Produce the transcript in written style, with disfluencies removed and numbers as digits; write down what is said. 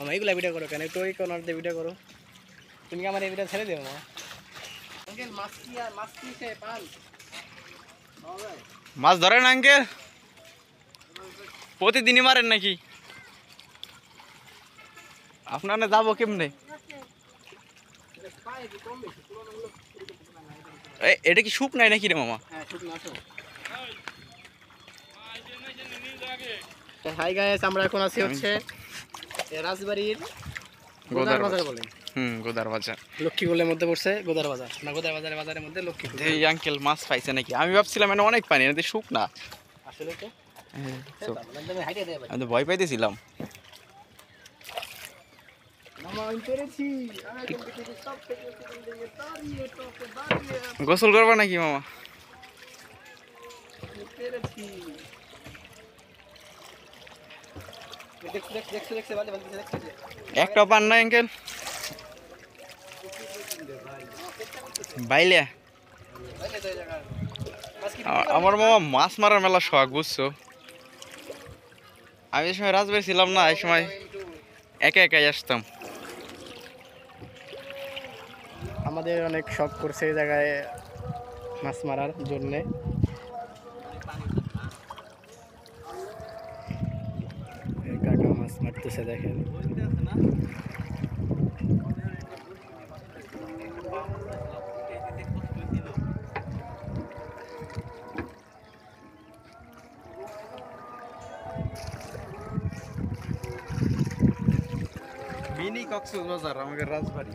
মামা এগুলা ভিডিও করো কেন? একটু ওই কর্নার দিয়ে ভিডিও করো। তুমি কি আমার এই ভিডিও ছেড়ে দেবো মামা? আঙ্কেল মাছ কি সে পান? মাছ ধরেন আঙ্কেল? প্রতিদিনই মারেন নাকি? আপনার না যাবো কেমনে? এটা কি শুক নাই নাকি রে মামা? হাই গাইস, আমরা এখন আছি হচ্ছে রাজবাড়ির গোদার বাজার বলে। গোদার বাজার। লক্ষ্মীগুলের মধ্যে পড়ছে গোদার বাজার, না গোদার বাজারের মধ্যে লক্ষ্মীগুল। এই আঙ্কেল মাছ পাইছে নাকি? আমি ভাবছিলাম এটা অনেক পানি, এটা শুক না। আসলে তো আমি তো ভয় পাইতেছিলাম। গোসল করবা নাকি মামা? একটা পান না আঙ্কেল? বাইলে আমার মামা মাছ মারার মেলা শখ, বুঝছো? আমি এই সময় রাজবাড়ি ছিলাম না, এই সময় একা একাই আসতাম। আমাদের অনেক শখ করছে এই জায়গায় মাছ মারার জন্যে। কাকা মাছ মারতেছে দেখেন। মিনি কক্সবাজার আমাদের রাজবাড়ি।